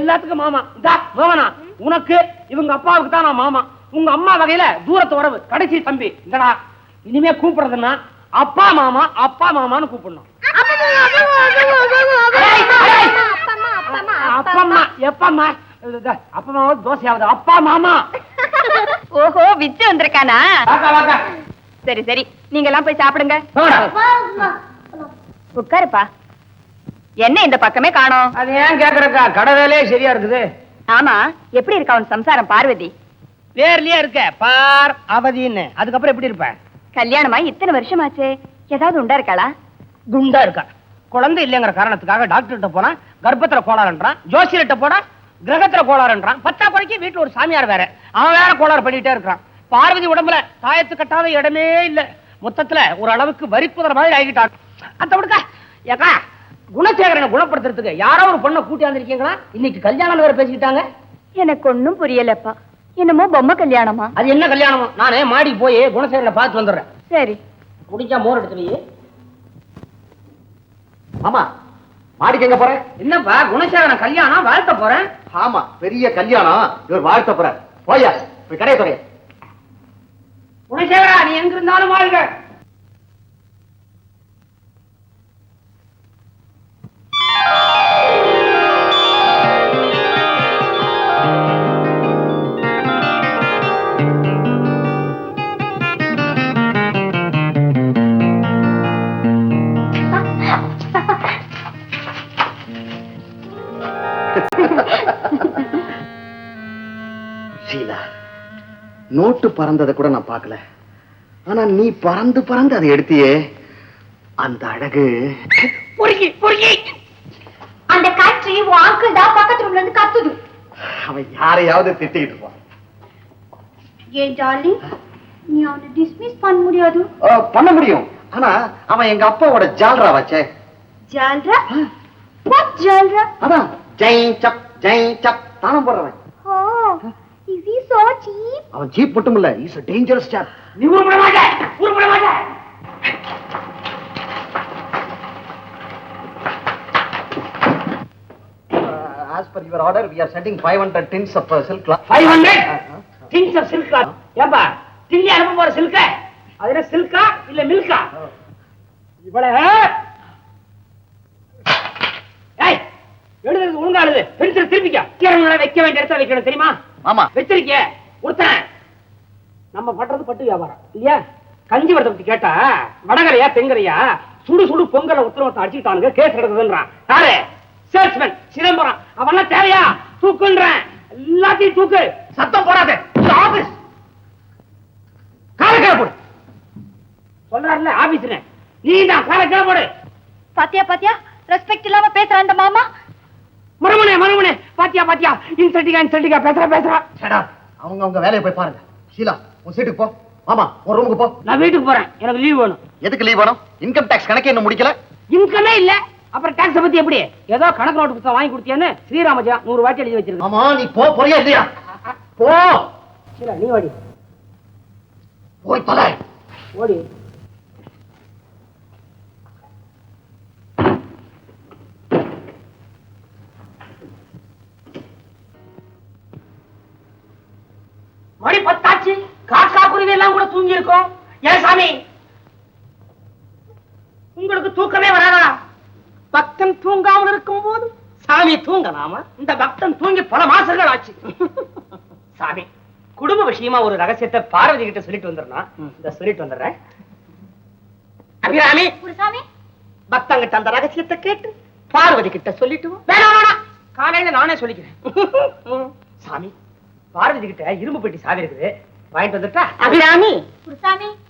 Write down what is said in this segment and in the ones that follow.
எல்லாத்துக்கும் மாமா. மோகனா, உனக்கு இவங்க அப்பாவுக்கு தான் நான் மாமா. உங்க அம்மா வகையில தூரத்து உறவு, கடைசி தம்பி. இந்தடா, இனிமே கூப்பிடுறதுன்னா அப்பா மாமா அப்பா மாமான்னு கூப்பிடணும். அப்பம்மா எப்பம்மா? அப்பமா தோசையாவது அப்பா மாமா. ஓஹோ, விச்சு வந்திருக்கானா? சரி சரி, நீங்க எல்லாம் போய் சாப்பிடுங்க. உட்காருப்பா. என்ன இந்த பக்கமே காணோம்? அது ஏன் கேக்குறக்கா, கடை வேலையே சரியா இருக்குது. ஆமா, எப்படி இருக்கா உன் சம்சாரம் பார்வதி? பேர்லயே இருக்க பார் அவதின்னு. அதுக்கப்புறம் எப்படி இருப்ப? கல்யாணமாய் இத்தனை வருஷமாச்சே, ஏதாவது உண்டா இருக்காளா? குண்டா இருக்கா. குழந்தை இல்லைங்கிற காரணத்துக்காக டாக்டர்கிட்ட போனா கர்ப்பத்துல கோளாறுன்றான், ஜோசியர்கிட்ட போனா கிரகத்துல கோளாறுன்றான். 10 குறைக்கு வீட்டுல ஒரு சாமியார் வேற, அவன் வேற கோளாறு பண்ணிட்டே இருக்கிறான். பார்வதி உடம்புல தாயத்து கட்டாத இடமே இல்ல. மொத்தத்துல ஒரு அளவுக்கு வரிப்புதற மாதிரி ஆகிட்டான். அத விடுக்கா. ஏக்கா, குணசேகரனை குணப்படுத்துறதுக்கு யாரோ ஒரு பொண்ணை கூட்டி வந்திருக்கீங்களா? இன்னைக்கு கல்யாணம் வேற பேசிக்கிட்டாங்க. எனக்கு ஒண்ணும் புரியலப்பா. என்னமோ பொம்மை கல்யாணமா? அது என்ன கல்யாணமா? நானே மாடி போய் குணசேகரனை பார்த்து வந்துடுறேன். சரி, முடிஞ்சா மோர் எடுத்து வை. ஆமா, மாடிக்கு எங்க போற? என்னப்பா, குணசேகரன் கல்யாணம் வாழ்த்த போறேன். ஆமா, பெரிய கல்யாணம், இவர் வாழ்த்த போற. போயா போய் கடையை துறைய. குணசேகரா, நீ எங்க இருந்தாலும் வாழ்க. ஷீலா, நோட்டு பறந்ததை கூட நான் பார்க்கல. ஆனா நீ பறந்து பறந்து அதை எடுத்தியே, அந்த அழகு. பொறுக்கி பொறுக்கி. அந்த காட்சி வாக்குதா பக்கத்து ரூம்ல இருந்து கத்துது. அவன் யாரையாவது திட்டிக்கிட்டு இருப்பான். ஏன் டார்லிங், நீ அவனை டிஸ்மிஸ் பண்ண முடியாது? பண்ண முடியும். ஆனா அவன் எங்க அப்பாவோட ஜால்ரா வச்சே. ஜால்ரா? வாட் ஜால்ரா? அதான் ஜெய் சப் தானம் போடுறவன். ஓ, is he so cheap? அவன் சீப் மட்டும் இல்ல, இஸ் a dangerous chap. நீ உருப்பட மாட்டே, உருப்பட மாட்டே. As per your order, we are sending 500 tins of silk cloth. 500 tins of silk cloth. ஏப்பா, டில்லி அனுப்ப போற சில்க? அது என்ன சில்கா இல்ல மில்கா? இவளே ஏய், எழுதுறது ஒழுங்கா எழுது. பென்சில் திருப்பிக்க. கீரங்களை வைக்க வேண்டிய இடத்துல வைக்கணும், தெரியுமா? ஆமா. வச்சிருக்கே ஒருத்தன். நம்ம பண்றது பட்டு வியாபாரம் இல்லையா? கஞ்சி வரத பத்தி கேட்டா வடகரையா தெங்கரையா சுடு சுடு பொங்கலை உத்தரவத்தை அடிச்சுட்டானுங்க, கேஸ் எடுக்குதுன்றான். யாரு? சேல்ஸ்மேன் சிதம்பரம். அவெல்லாம் தேவையா? தூக்குன்றேன், எல்லாத்தையும் தூக்கு. சத்தம் போடாத. ஆபீஸ் கால போடு சொல்றாருல. ஆபீஸ் நீ தான் கால போடு. பாத்தியா பாத்தியா, ரெஸ்பெக்ட் இல்லாம பேசுற அந்த மாமா. மறுமனே பாத்தியா பாத்தியா, இன்சல்டிங்கா பேசுறா. சடா, அவங்க வேலையை போய் பாருங்க. ஷீலா, உன் சீட்டுக்கு போ. மாமா, உன் ரூமுக்கு போ. நான் வீட்டுக்கு போறேன், எனக்கு லீவ் வேணும். எதுக்கு லீவ் வேணும்? இன்கம் டாக்ஸ் கணக்கே இன்னும் முடிக்கல. இன்கமே இல்ல, அப்புறம் டாக்ஸ் பத்தி எப்படி? ஏதோ கணக்கு நோட்டு புத்தகம் வாங்கி கொடுத்தியான்னு ஸ்ரீராமஜா 100 வாட்டி எழுதி வச்சிருக்கேன். ஆமா, நீ போறியா இல்லையா? போ. சரி, நீ வாடி. போய் தொலை. ஓடி. மணி 10 ஆச்சு. காக்கா குருவி எல்லாம் கூட தூங்கி இருக்கோம். ஏன் சாமி, உங்களுக்கு தூக்கமே வராதா? பக்தன் தூங்காமல் இருக்கும் போது சாமி தூங்கலாமா? இந்த பக்தன் தூங்கி பல மாசங்கள் ஆச்சு. சாமி, குடும்ப விஷயமா ஒரு ரகசியத்தை பார்வதி கிட்ட சொல்லிட்டு வந்துடுறேன். இந்த சொல்லிட்டு வந்துடுறேன். அபிராமி, பக்தங்கிட்ட அந்த ரகசியத்தை கேட்டு பார்வதி கிட்ட சொல்லிட்டு வேணாம், காலையில நானே சொல்லிக்கிறேன். சாமி, பார்வதி கிட்ட இரும்பு பெட்டி சாவி இருக்குது, வாங்கிட்டு வந்துட்டா? அபிராமி,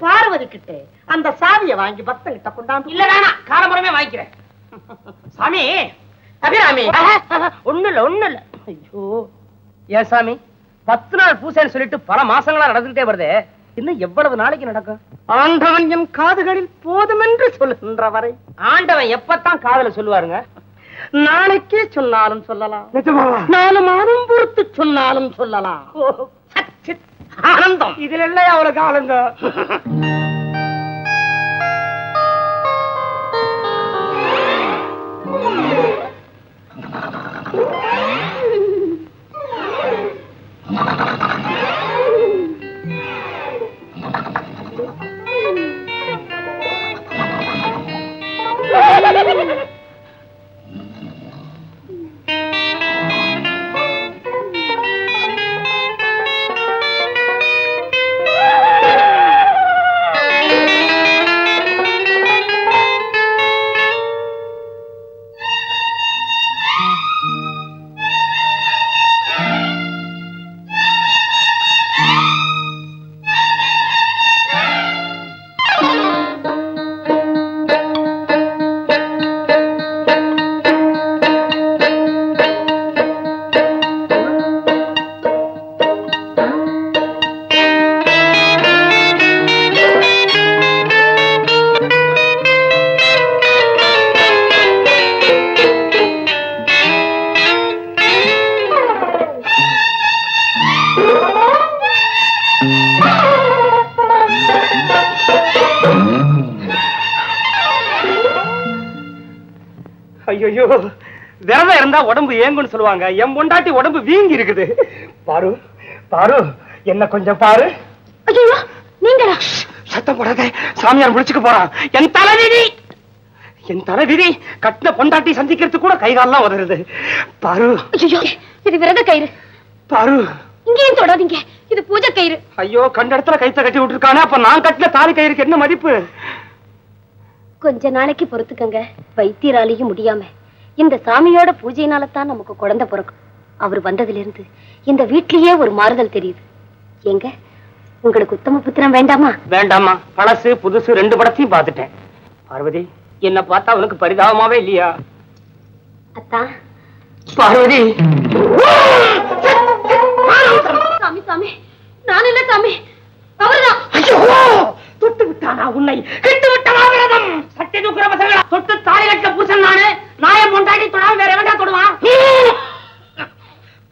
பார்வதி கிட்ட அந்த சாவியை வாங்கி பக்தங்கிட்ட கொண்டாந்து. இல்ல வேணாம், காலமுறமே வாங்கிக்கிறேன். சாமி, அபிராமி, ஒண்ணு இல்ல. ஐயோ, ஏன் சாமி, 10 நாள் பூசைன்னு சொல்லிட்டு பல மாசங்களா நடந்துட்டே வருது, இன்னும் எவ்வளவு நாளைக்கு நடக்கும்? ஆண்டவன் என் காதுகளில் போதும் என்று சொல்லுகின்ற வரை. ஆண்டவன் எப்பத்தான் காதல சொல்லுவாருங்க? நாளைக்கே சொன்னாலும் சொல்லலாம், 4 மாதம் பொறுத்து சொன்னாலும் சொல்லலாம். ஆனந்தம் இதுல இல்லையா அவளுக்கு ஆனந்தம்? ஐயோ, விரதம் இருந்தா உடம்பு ஏங்குன்னு சொல்லுவாங்க. என் பொண்டாட்டி உடம்பு வீங்கி இருக்குது. பாரு பாரு, என்ன கொஞ்சம் பாரு. ஐயோ, நீங்களா? சத்தம் போடாத, சாமியார் முடிச்சுக்க போறான். என் தலைவிதி கட்டின பொண்டாட்டி சந்திக்கிறதுக்கு கூட கைகாலெல்லாம் உதறுது. பாரு. ஐயோ, இது விரத கயிறு. பாரு, இங்கேயும் தொடாதீங்க, இது பூஜை கயிறு. ஐயோ, கண்ட இடத்துல கைத்த கட்டி விட்டுருக்கானே, அப்ப நான் கட்டின தாலி கயிறுக்கு என்ன மதிப்பு? கொஞ்ச நாளைக்கு பொறுத்துக்கங்க. வைத்தியராலையும் முடியாம இந்த சாமியோட பூஜையினால தான் நமக்கு குழந்தை பிறக்கும். அவர் வந்ததுல இருந்து இந்த வீட்லயே ஒரு மாறுதல் தெரியுது. எங்க உங்களுக்கு உத்தம புத்திரம் வேண்டாமா? வேண்டாமா, பழசு புதுசு ரெண்டு படத்தையும் பார்த்துட்டேன். பார்வதி, என்ன பார்த்தா அவனுக்கு பரிதாபமாவே இல்லையா? அத்தா. பார்வதி. சாமி சாமி, நான் இல்ல சாமி, அவர்தான். ஐயோ, தொட்டு விட்டானா உன்னை? கெட்டு விட்டவா விரதம்? சட்டை தூக்குற பசங்களா? தொட்டு தாலி கட்ட பூசன் நானு. நாயம் பொண்டாட்டி தொடாம வேற வேண்டாம் தொடுவான்.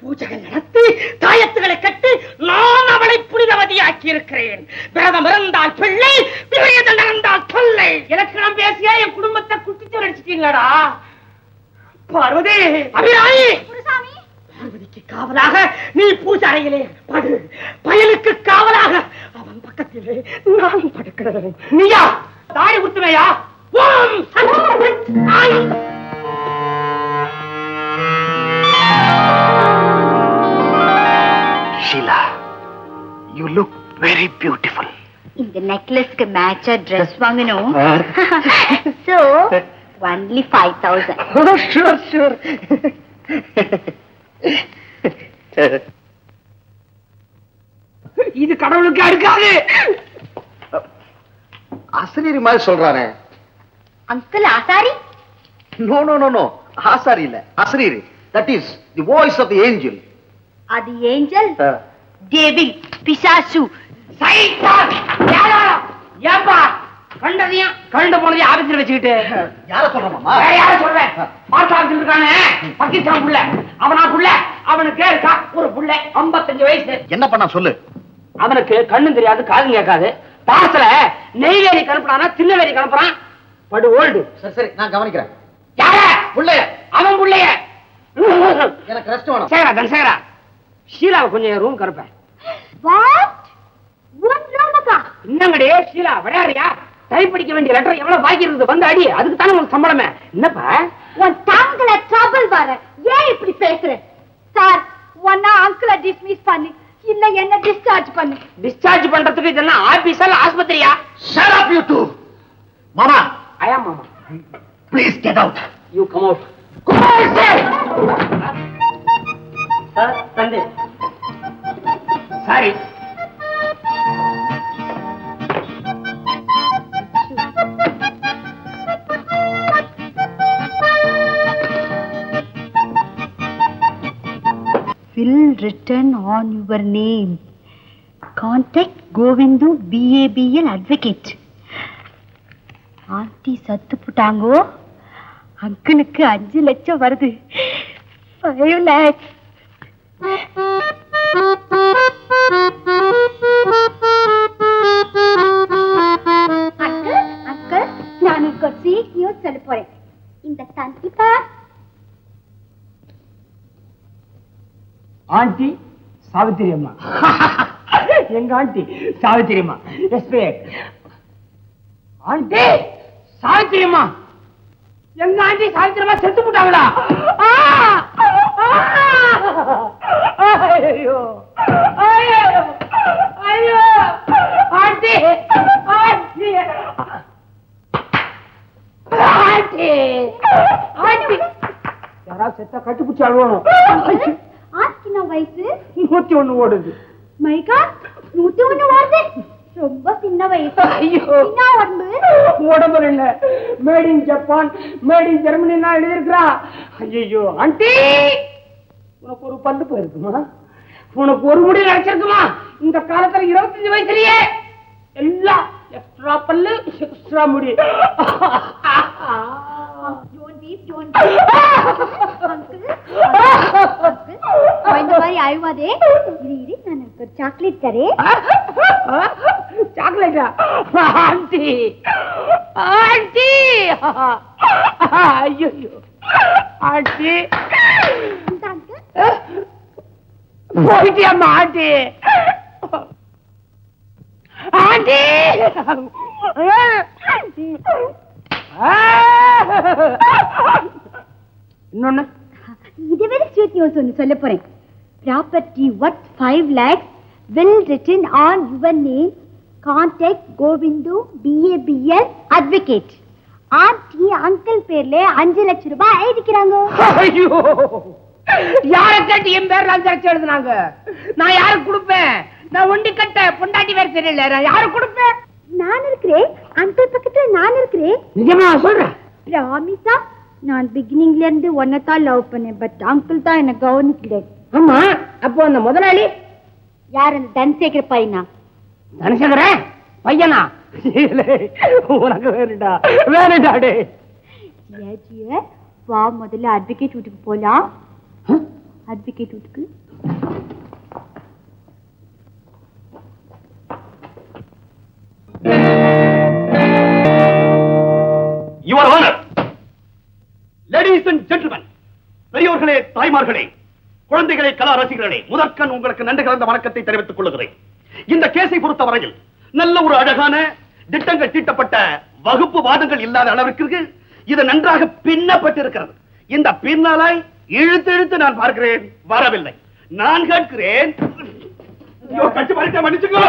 பூஜைகள் நடத்தி தாயத்துகளை கட்டு நான் அவளை புனிதவதியாக்கி இருக்கிறேன். விரதம் இருந்தால் பிள்ளை, விபரீதம் நடந்தால் தொல்லை. இலக்கணம் பேசியா என் குடும்பத்தை குட்டிச்சு அடிச்சிட்டீங்களா? பார்வதி, அபிராமி, பார்வதிக்கு காவலாக நீ பூஜை அறையிலே படு. பயலுக்கு காவலாக அவன் பக்கத்திலே நான் படுக்கிறேன். நீயா தாடி உத்துமையா? Sheila, you look very beautiful. இந்த நெக்லஸ்க்கு மேட்சா ட்ரெஸ் வாங்கணும். So only 5,000. Oh, sure. இது கடவுளுக்கு அடுக்காது. அசரீரி மாதிரி சொல்றானே. அங்கிள் ஆசாரி? No. ஆசாரி இல்ல, அசரீரி. That is the voice of the angel. அது ஏஞ்சல், டேவிட், பிசாசு, சைத்தான். ஏப்பா கண்டதையும் கண்டு போனதையும் ஆபத்தில் வச்சுக்கிட்டு யார சொல்றமா? யார சொல்றேன்? பார்த்தாச்சு இருக்கானே, பாகிஸ்தான் புள்ள. அவனா புள்ள? அவனுக்கு இருக்கா ஒரு புள்ள, 55 வயசு. என்ன பண்ண சொல்லு. அவனுக்கு கண்ணும் தெரியாது, காதும் கேட்காது. பார்சல நெய்வேலி கலப்புறானா திருநெல்வேலி கலப்புறான். படு ஓல்டு. சரி, நான் கவனிக்கிறேன். யார? புள்ளைய. அவன் புள்ளைய. எனக்கு ரெஸ்ட் வேணும். சேகரா, தன்சேகரா, ஷீலாவை கொஞ்சம் ரூம் கருப்பேன். என்னங்கடே ஷீலா, விளையாடுறியா? டைப் படிக்க வேண்டிய லெட்டர் எவ்வளவு பாக்கி இருக்குது, வந்து அடி. அதுக்கு தானே உங்களுக்கு சம்பளமே. என்னப்பா உன் டங்கல ட்ரபிள் வர? ஏன் இப்படி பேசுற? சார், ஒன்னா அங்கிளை டிஸ்மிஸ் பண்ணி இல்ல என்ன டிஸ்சார்ஜ் பண்ணு. டிஸ்சார்ஜ் பண்றதுக்கு இதெல்லாம் ஆபீஸா இல்ல ஆஸ்பத்திரியா? Shut up you two. மாமா, I am mama. please get out. You come out. Come out, sir. Sir, Sunday. Sorry. Will written on your name. Contact Govindu BABL advocate. Aunty சத்து புட்டாங்கோ. அங்கிளுக்கு 5 லட்சம் வருது. 5 lakhs. Uncle, நான் உங்களுக்கு sweet news சொல்ல போறேன். இந்த தந்திப்பா aunty Savitri அம்மா. எங்க ஆண்டி சாவித்திரி அம்மா. ஆண்டி சாவித்திரி அம்மா, எங்க ஆண்டி சாவித்திரி அம்மா செத்து போட்டாங்களா? ஐயோ ஐயோ, ஆண்டி ஆண்டி ஆண்டி ஆண்டி, யாராவது செத்தா கட்டுப்பிடிச்சு அழுவணும். ஆஸ்கினா வயசு 101 ஓடுது. மை காட், 101 வருது. ரொம்ப சின்ன வயசு. ஐயோ, என்ன உடம்பு? உடம்பு இல்ல, made in Japan, made in Germany நான் எழுதியிருக்கிறா. ஐயோ ஆண்டி, உனக்கு ஒரு பல்லு போயிருக்குமா? உனக்கு ஒரு முடி கிடைச்சிருக்குமா? இந்த காலத்துல 25 வயசுலயே எல்லாம் எக்ஸ்ட்ரா பல்லு, எக்ஸ்ட்ரா முடி. இந்த மாதிரி அழுவாதே. இரு, நான் ஒரு சாக்லேட் தரேன். சாக்லேட்டா? ஆண்டி ஆண்டி ஐயோ ஆண்டி போயிட்டியம்மா ஆண்டி ஆண்டி இன்னொன்னு இது வேற ஸ்வீட் நியூஸ் ஒன்று சொல்ல போறேன். Property worth 5 lakhs will written on your name. Contact Govindu BABL advocate. Aunty uncle பேர்ல 5 லட்சம் ரூபாய் எழுதிக்கிறாங்க. ஐயோ யார கேட்டு என் பேர்ல 5 லட்சம் எழுதுனாங்க? நான் யாருக்கு கொடுப்பேன்? நான் ஒண்டி கட்ட பொண்டாட்டி வேற தெரியல, நான் யாருக்கு கொடுப்பேன்? நான் இருக்கிறேன், அங்கிள் பக்கத்துல நான் இருக்கிறேன். நிஜமா சொல்றேன்? ராமிசா, நான் பிகினிங்ல இருந்து ஒன்னதான் லவ் பண்ணேன், பட் அங்கிள் தான் என்ன கவனிக்கல. ஆமா, அப்போ அந்த முதலாளி யார்? அந்த தனசேகர பையனா? தனசேகரன் பையனா? உனக்கு வேணுடா வேணுடாடே. வா முதல்ல அட்வொகேட் வீட்டுக்கு போலாம். அட்வொகேட் வீட்டுக்கு your honour, ladies and gentlemen, பெரியோர்களே, தாய்மார்களே, குழந்தைகளே, கலா ரசிகர்களே, முதற்கண் உங்களுக்கு நன்றி கலந்த வணக்கத்தை தெரிவித்துக் கொள்கிறேன். இந்த கேஸை பொறுத்தவரையில் நல்ல ஒரு அழகான திட்டங்கள் தீட்டப்பட்ட வகுப்பு வாதங்கள் இல்லாத அளவிற்கு இது நன்றாக பின்னப்பட்டிருக்கிறது. இந்த பின்னலை இழுத்து இழுத்து நான் பார்க்கிறேன், வரவில்லை. நான் கேட்கிறேன், மன்னிச்சுக்கோ.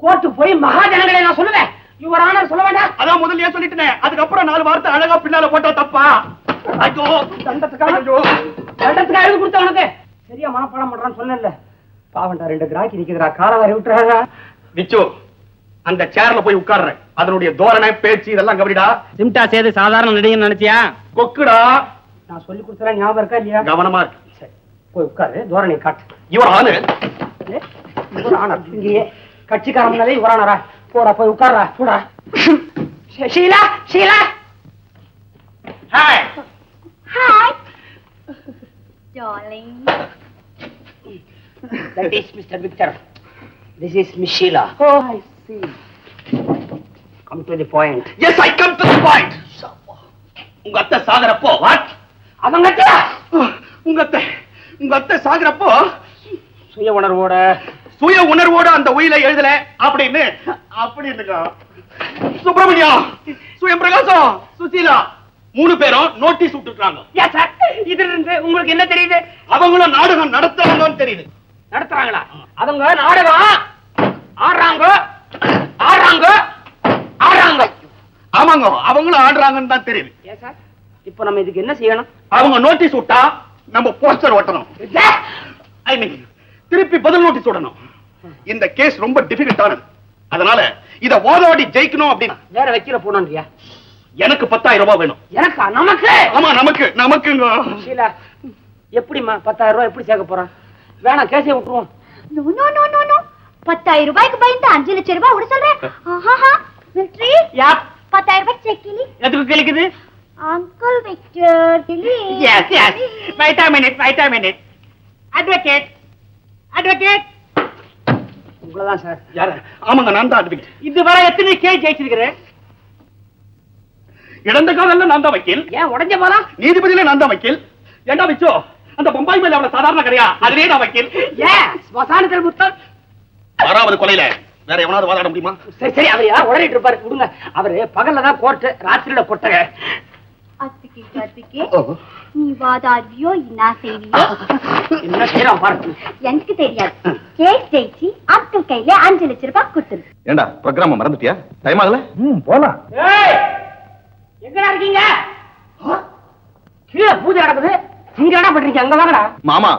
கோர்ட்டு போய் மகாஜனங்களை நான் சொல்லுவேன், யுவர் ஆனர் சொல்ல வேண்டாம். அதான் முதல்லயே சொல்லிட்டேன், அதுக்கப்புறம் 4 வார்த்தை அழகா பின்னால போட்டா தப்பா? ஐயோ, தண்டத்துக்காக எழுதி கொடுத்த உனக்கு சரியா மனப்பாடம் பண்றான்னு சொன்னேன்ல. பாவண்டா 2 கிராக்கி நிக்கிறா, காரவாரி விட்டுறாங்க. விச்சு, அந்த சேர்ல போய் உட்கார்ற, அதனுடைய தோரணை, பேச்சு இதெல்லாம் கவனிடா. சிம்டா சேது சாதாரண நடிகன் நினைச்சியா? கொக்குடா. நான் சொல்லி கொடுத்தா ஞாபகம் இருக்கா இல்லையா? கவனமா இருக்கு. சரி, போய் உட்காரு, தோரணை காட்டு. Your honour. யுவர் ஆனர் இங்கேயே கட்சிக்கார முன்னாலே யுவர் ஆனரா? போடா, போய் உட்கார்றா, போடா. Sheela, Sheela. Hi. Hi darling. That is Mr. Victor. This is Miss Sheila. Oh, I see. Come to the point. Yes, I come to the point. உங்க அத்தை சாகரப்போ வாட்? அவங்க அத்தையா? உங்க அத்தை சாகரப்போ சுய உணர்வோட அந்த உயிலை எழுதல அப்படின்னு சுப்பிரமணியா, சுயம் பிரகாசம், சுசீலா 3 பேரும் நோட்டீஸ் விட்டுட்டாங்க. Yes sir. இதுல இருந்து உங்களுக்கு என்ன தெரியுது? அவங்களும் நாடகம் நடத்துறாங்கன்னு தெரியுது. நடத்துறாங்களா? அவங்க நாடகம் ஆடுறாங்க. ஆமாங்க, அவங்களும் ஆடுறாங்கன்னு தான் தெரியுது. Yes sir. இப்போ நம்ம இதுக்கு என்ன செய்யணும்? அவங்க நோட்டீஸ் விட்டா நம்ம போஸ்டர் ஓட்டணும். ஐ மீன் திருப்பி பதில் நோட்டீஸ் விடணும். இந்த கேஸ் ரொம்ப டிஃபிகல்ட்டானது, அதனால இத வாதாடி ஜெயிக்கணும் அப்படின்னா வேற வைக்கிற போனோம்யா. எனக்கு 10,000 ரூபாய் வேணும். எனக்கா? நமக்கு? ஆமா, நமக்குங்க. ஷீலா, எப்படிமா 10,000 ரூபாய் எப்படி சேர்க்க போறான்? வேணாம், கேஸே விட்டுருவோம். No no no no no. 10,000 ரூபாய்க்கு பயந்து 5 லட்சம் ரூபாய் விட சொல்றேன். ஆஹா, மிலிட்டரி. யா, 10,000 ரூபாய் செக் கிளி. எதுக்கு கிளிக்குது? அங்கிள் விக்டர் கிளி. Yes. Wait a minute. Advocate. உங்களதான் சார். யாரு? ஆமாங்க, நான் தான் அட்வொகேட். இதுவரை எத்தனை கேஸ் ஜெயிச்சிருக்கிறேன்? இழந்த காதல்ல நான் தான் வக்கீல். ஏன் உடைஞ்ச போலாம்? நீதிபதியில நான் தான் வக்கீல். ஏண்டா விச்சோ, அந்த பம்பாய் மேல அவ்வளவு சாதாரண கிடையா, அதுவே நான் வக்கீல். ஏன் ஸ்மசானத்தில் முத்தம்? 6வது கொலையில வேற எவனாவது வாதாட முடியுமா? சரி, அவர் யார் உடனிட்டு இருப்பாரு, விடுங்க. அவரு பகல்ல தான் கோர்ட்டு, ராத்திரியில கொட்டக. அத்துக்கே நீ வாதாடியோ என்ன செய்வியோ என்ன செய்யறான் பாருங்க. எனக்கு தெரியாது. கேஸ் ஜெயிச்சு அங்கிள் கையில 5 லட்சம் ரூபாய் கொடுத்துரு. ஏண்டா ப்ரோகிராம் மறந்துட்டியா? டைம் ஆகல? போலாம். எங்கடா இருக்கீங்க? கீழே பூஜை நடக்குது, நீங்க என்ன பண்றீங்க? அங்க வாங்கடா. மாமா,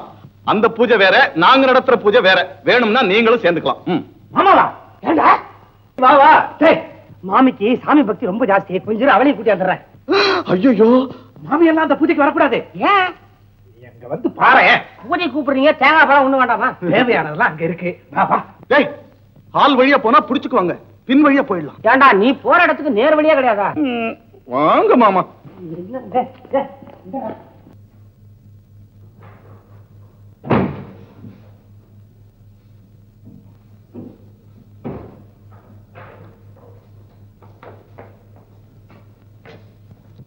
அந்த பூஜை வேற, நாங்க நடத்துற பூஜை வேற. வேணும்னா நீங்களும் சேர்ந்துக்கலாம். மாமாவா? ஏண்டா? வா. டேய், மாமிக்கு சாமி பக்தி ரொம்ப ஜாஸ்தி, கொஞ்சம் அவளையும் கூட்டி வந்துடுறேன். ஐயோ, மாமி எல்லாம் அந்த பூஜைக்கு வரக்கூடாது. ஏன்? எங்க வந்து பாரு. பூஜை கூப்பிடுறீங்க, தேங்காய் பழம் ஒண்ணு வேண்டாமா? தேவையானதெல்லாம் அங்க இருக்கு. வா. டேய், ஹால் வழியா போனா புடிச்சுக்குவாங்க, பின் வழியா போயிடலாம். ஏண்டா, நீ போற இடத்துக்கு நேர் வழியா கிடையாதா? வாங்க மாமா.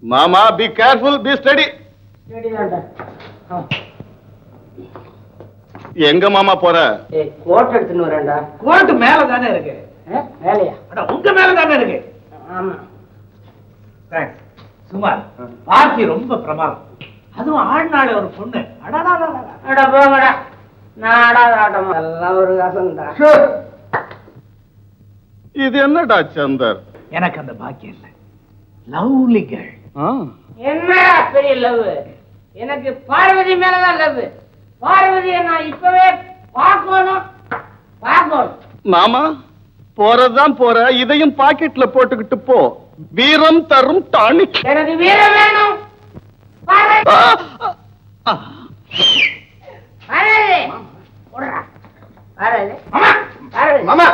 மாமா பி கேர்ஃபுல் பி ஸ்டடி. எங்க மாமா போற? கோட் எடுத்துன்னு வரேன்டா. கோட்டு மேல தானே இருக்கு. வேலையா? அட உங்க மேல தானே இருக்கு. ஆமா. சுமார் பார்ட்டி ரொம்ப பிரமாதம். அதுவும் ஆழ்நாள் ஒரு பொண்ணு. அட போங்கடா. நாடாத ஆட்டம் எல்லாம் ஒரு காசம்டா. இது என்னடா சந்தர்? எனக்கு அந்த பாக்கியம் இல்லை. Lovely girl. என்ன பெரிய லவ்? எனக்கு பார்வதி மேலதான் லவ். பார்வதியை நான் இப்பவே பார்க்கணும். மாமா போறதுதான் போற, இதையும் பாக்கெட்ல போட்டுக்கிட்டு போ. வீரம் தரும் டானிக். எனக்கு வீரம் வேணும். மாமா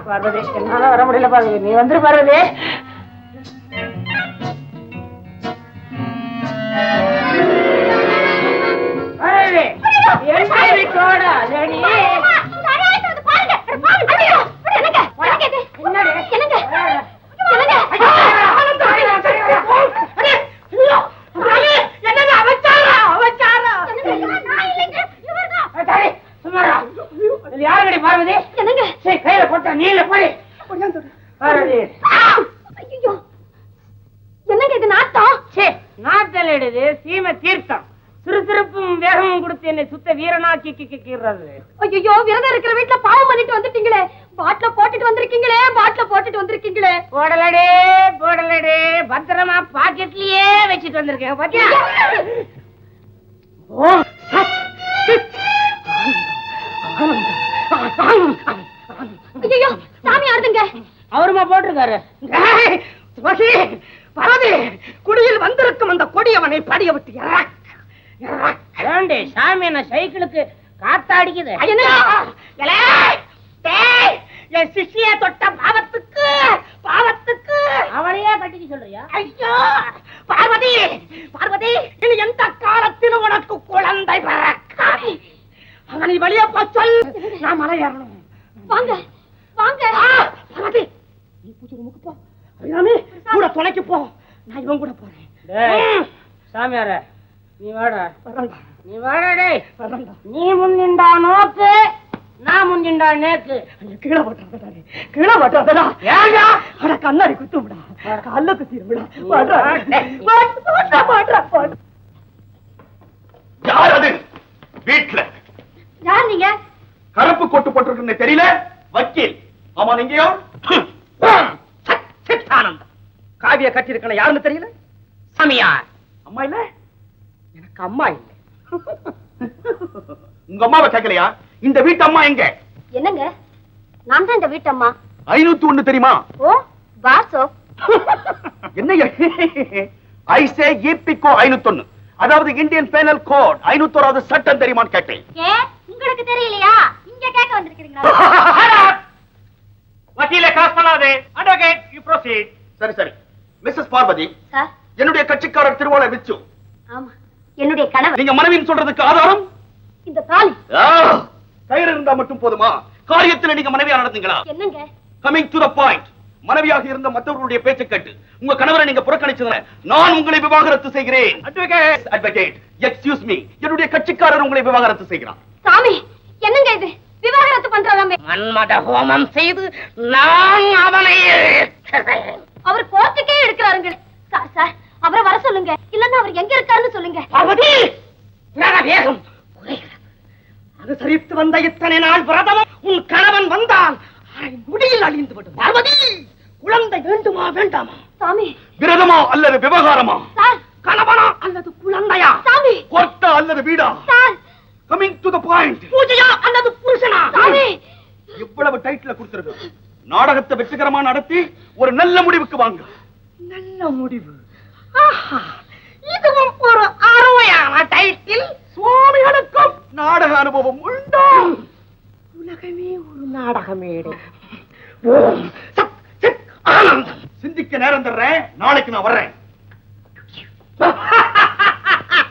பார்வதி என்னால வர முடியல. பார்வதி நீ வந்துரு. பார்வதி யாருங்கடி பார்வதி? கையில போட்ட நீல போய் என்னங்க இது நாட்டம்? நாட்டல் எடுது சீம தீர்த்தம். சுறுசுறுப்பும் வேகமும் கொடுத்து என்னை சுத்த வீரனாக்கி கீறது. ஐயோ விரதம் இருக்கிற வீட்டுல பாவம் பண்ணிட்டு வந்துட்டீங்களே. பாட்டில போட்டுட்டு வந்திருக்கீங்களே. போடலடே பத்திரமா பாக்கெட்லயே வச்சுட்டு வந்திருக்கேன். பாத்தியா? ஐயோ சாமி ஆடுதுங்க. அவருமா போட்டிருக்காரு. பார்வதி குடியில் வந்திருக்கும் அந்த கொடியவனை படிய விட்டு சாமி என்ன சைக்கிளுக்கு காத்தாடிக்குது. என் சிஷிய தொட்ட பாவத்துக்கு அவளையே கட்டிக்க சொல்றியா? ஐயோ பார்வதி இனி எந்த காலத்திலும் உனக்கு குழந்தை பிறக்காது. அவனை வெளியே போச்சொல். நான் மலை ஏறணும். வாங்க பார்வதி நீ பூஜை ரூமுக்கு போ. அபிராமி கூட துணைக்கு போ. நான் இவன் கூட போறேன். சாமியார நீ வாடா. நீ வாடா. நீ முன்னிண்டா நோக்கு, நான் முன்னிண்டா நேக்கு. கீழே போட்டாதடா. ஏண்டா அட கண்ணாடி குத்தும்டா. கல்ல குத்திடும்டா. யார் அது வீட்டுல? யார் நீங்க? கருப்பு கோட்டு போட்டிருக்கு தெரியல. வக்கீல். ஆமா நீங்க யார்? சித்தானந்தம். காவிய கட்டிருக்கல யாருன்னு தெரியல. சாமியார். அம்மா இல்ல? எனக்கு அம்மா இல்ல. உங்க அம்மாவை கேட்கலையா? இந்த வீட்டு அம்மா எங்க? என்னங்க நான் தான் இந்த வீட்டு அம்மா. 501 தெரியுமா? ஓ வாசோ. என்ன ஐசே ஈபிகோ 501, அதாவது இந்தியன் பீனல் கோட் 501வது சட்டம் தெரியுமான்னு கேட்டேன். உங்களுக்கு தெரியலையா? இங்க கேட்க வந்திருக்கீங்களா? வக்கீலே காசு பண்ணாதே. Advocate you proceed. சரி மிஸ்ஸஸ் பார்வதி, சார். என்னுடைய கட்சிக்காரர் திருவாளை விச்சு. ஆமா என்னுடைய கணவர். நீங்க மனைவின்னு சொல்றதுக்கு ஆதாரம் இந்த தாலி. கயிறு இருந்தா மட்டும் போதுமா? காரியத்துல நீங்க மனைவியா நடந்தீங்களா? என்னங்க? Coming to the point. மனைவியாக இருந்த மற்றவர்களுடைய பேச்சை கேட்டு உங்க கணவரை நீங்க புறக்கணிச்சதுனால நான் உங்களை விவாகரத்து செய்கிறேன். அட்வொகேட் எக்ஸ்கியூஸ் மீ, என்னுடைய கட்சிக்காரர் உங்களை விவாகரத்து செய்கிறார். சாமி என்னங்க இது? விவாகரத்து பண்றாராமே. மன்மத ஹோமம் செய்து நான் அவனை அவர் கோர்ட்டுக்கே எடுக்கிறாருங்க. சார் அவரை வர சொல்லுங்க. இல்லன்னா அவர் எங்க இருக்காருன்னு சொல்லுங்க. பார்வதி வேகம் குறைகிறது. அனுசரித்து வந்த இத்தனை நாள் விரதமும் உன் கணவன் வந்தால் முடியில் அழிந்து விடும். பார்வதி குழந்தை வேண்டுமா வேண்டாமா? சாமி. விரதமா அல்லது விவகாரமா? சார். கணவனா அல்லது குழந்தையா? சாமி. கோர்ட்டா அல்லது வீடா? Sir. Coming to the point. பூஜையா அல்லது புருஷனா? சாமி. இவ்வளவு டைட்டில் கொடுத்திருக்கு. நாடகத்தை வெற்றிகரமா நடத்தி ஒரு நல்ல முடிவுக்கு வாங்க. நல்ல முடிவு. இதுவும் ஒரு அருமையான டைட்டில். சுவாமிகளுக்கும் நாடக அனுபவம் உண்டா? உலகமே ஒரு நாடக மேடை. ஓம் சத் சித் ஆனந்தம். சிந்திக்க நேரம் தர்றேன், நாளைக்கு நான் வர்றேன்.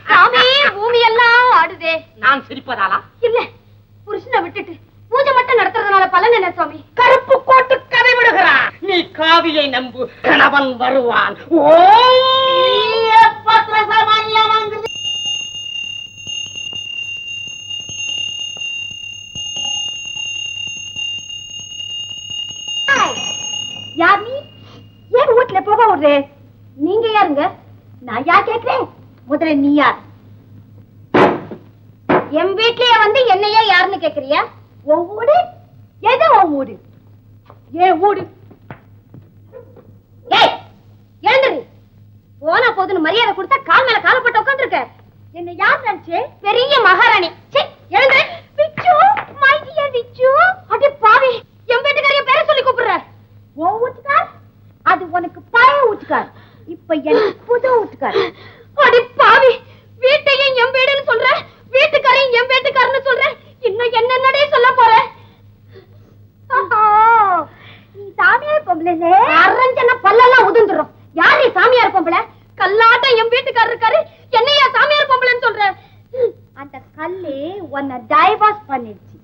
சாமி பூமி எல்லாம் ஆடுதே. நான் சிரிப்பதாலா? இல்ல, புருஷனை விட்டுட்டு பூஜை மட்டும் நடத்துறதுனால பலன் என்ன சுவாமி? கருப்பு கோட்டு கதை விடுகிறான். நீ காவியை நம்பு, கணவன் வருவான். ஓம் பத்ரசமல்லம் அங்கு. யார் நீ? ஏன் வீட்டுல போக விடுறே? நீங்க யாருங்க? நான் யார் கேக்குறேன்? முதல்ல நீ யார்? என் வீட்லயே வந்து என்னையே யாருன்னு கேக்குறியா? உன் வீடு? எது உன் வீடு? ஏன் வீடு? ஏய், எழுந்துரு. போனா போதுன்னு மரியாதை கொடுத்தா கால் மேல கால போட்டு உட்கார்ந்திருக்க. என்ன யார் நினைச்சே? பெரிய மகாராணி. சீ, எழுந்துரு. விச்சு, மை டியர் விச்சு. அடி பாவி, என் வீட்டுக்காரிய பேரை சொல்லி கூப்பிடுற. உன் வீட்டுக்கார்? அது உனக்கு பழைய வீட்டுக்கார். இப்ப எனக்கு புது வீட்டுக்கார். அடி பாவி, வீட்டையும் என் வீடுன்னு சொல்ற, வீட்டுக்காரையும் என் வீட்டுக்காரன்னு சொல்ற. இன்னும் என்னென்னடே சொல்ல போற? நீ சாமியார் பொம்பளை. அரஞ்சன பல்லெல்லாம் உதிர்ந்துரும். யார் நீ சாமியார் பொம்பளை? கல்லாட்டம் என் வீட்டுக்காரர் இருக்காரு, என்னையா சாமியார் பொம்பளைன்னு சொல்ற? அந்த கல்லு உன்னை டைவர்ஸ் பண்ணிடுச்சு.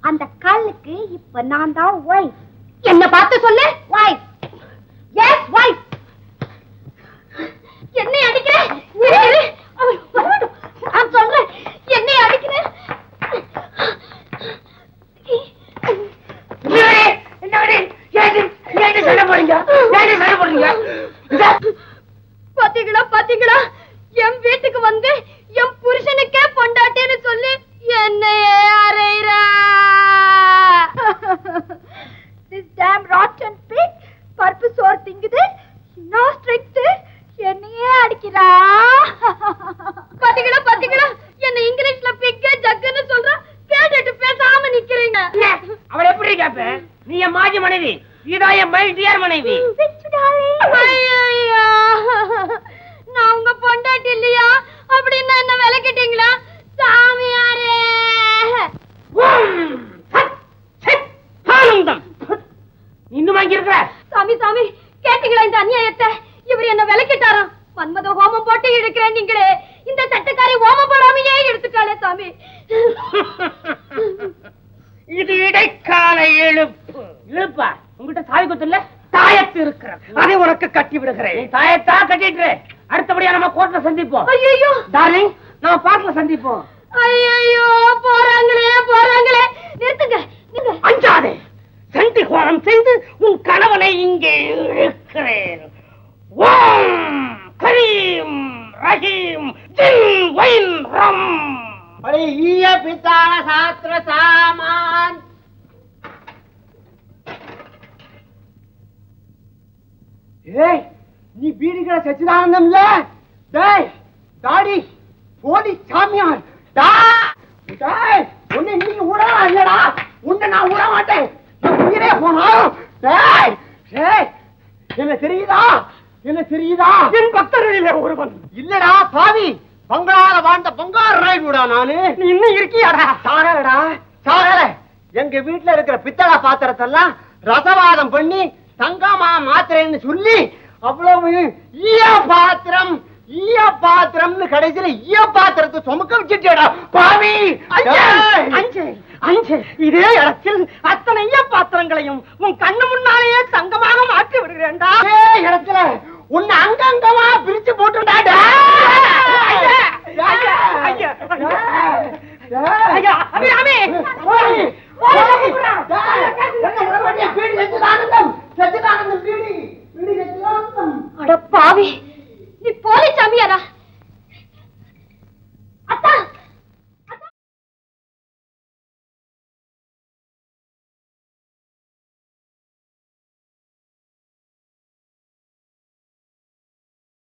அந்த கல்லுக்கு இப்ப நான் தான் வைஃப். என்ன பார்த்து சொல்லு. வைஃப். Yes wife. என்னை அடிக்கிற? இரு, இரு. அவன் வரட்டும். நான் சொல்றேன், என்னை அடிக்கிற? பாத்தீங்களா பாத்தீங்களா, என் வீட்டுக்கு வந்து என் புருஷனுக்கே பொண்டாட்டின்னு சொல்லி என்னையே அறையிறா. This damn rotten pig பருப்பு சோறு திங்குது. No strict. என்னையே அடிக்கிறா. பாத்தீங்களா பாத்தீங்களா, என்ன இங்கிலீஷ்ல பிக்க ஜக்குன்னு சொல்ற, கேட்டுட்டு பேசாம நிக்கிறீங்க. அவள் எப்படி கேப்ப? நீ என் மாஜி மனைவி, இதான் என் மை டியர் மனைவி. ஐயையோ, நான் உங்க பொண்டாட்டி இல்லையா அப்படின்னு என்ன விலக்கிட்டீங்களா சாமியாரே? ஆனந்தம். இன்னும் அங்க இருக்கிற? சாமி சாமி, கேட்டீங்களா இந்த அநியாயத்தை? இவர் என்ன விலக்கிட்டாராம். மன்மத ஹோமம் போட்டு இழுக்கிறேன் நீங்களே, இந்த சட்டக்காரி ஹோமம் போடாமையே எடுத்துட்டாளே சாமி. இது இடைக்கால இழுப்பு. இழுப்பா? உங்ககிட்ட சாவி குத்து இல்ல? தாயத்து இருக்கிறது, அதை உனக்கு கட்டி விடுகிறேன். தாயத்தா கட்டிட்டு அடுத்தபடியா நம்ம கோர்ட்ல சந்திப்போம். ஐயோ டார்லிங், நம்ம பார்க்ல சந்திப்போம். ஐயோ, போறாங்களே போறாங்களே. நிறுத்துங்க நீங்க. அஞ்சாதே, சண்டி கோலம் செய்து உன் கணவனை இங்கே இழுக்கிறேன். ஓம் கரீம் ரஹீம் ஜின் வைன் ரம். ஈய பித்தான சாஸ்திர சாமான். ஏய், நீ பீடிக்கிற சச்சிதானந்தம் இல்ல? டேய் தாடி போடி சாமியார். டேய், உன்னை நீங்க விடலாம் இல்லடா. உன்னை நான் விட மாட்டேன். என் உயிரே போனாலும். டேய் டேய், என்ன தெரியுதா? என்ன தெரியுதா? என் பக்தர்களிலே ஒருவன். இல்லடா பாவி, பங்களால வாழ்ந்த பங்காரு ராய்டா நானு. நீ இன்னும் இருக்கியாடா? சாகலடா, சாகல. எங்க வீட்டுல இருக்கிற பித்தளை பாத்திரத்தெல்லாம் ரசவாதம் பண்ணி தங்கமா மாத்திரன்னு சொல்லி அவ்வளவு ஈய பாத்திரம்னு கடைசியில ஈய பாத்திரம்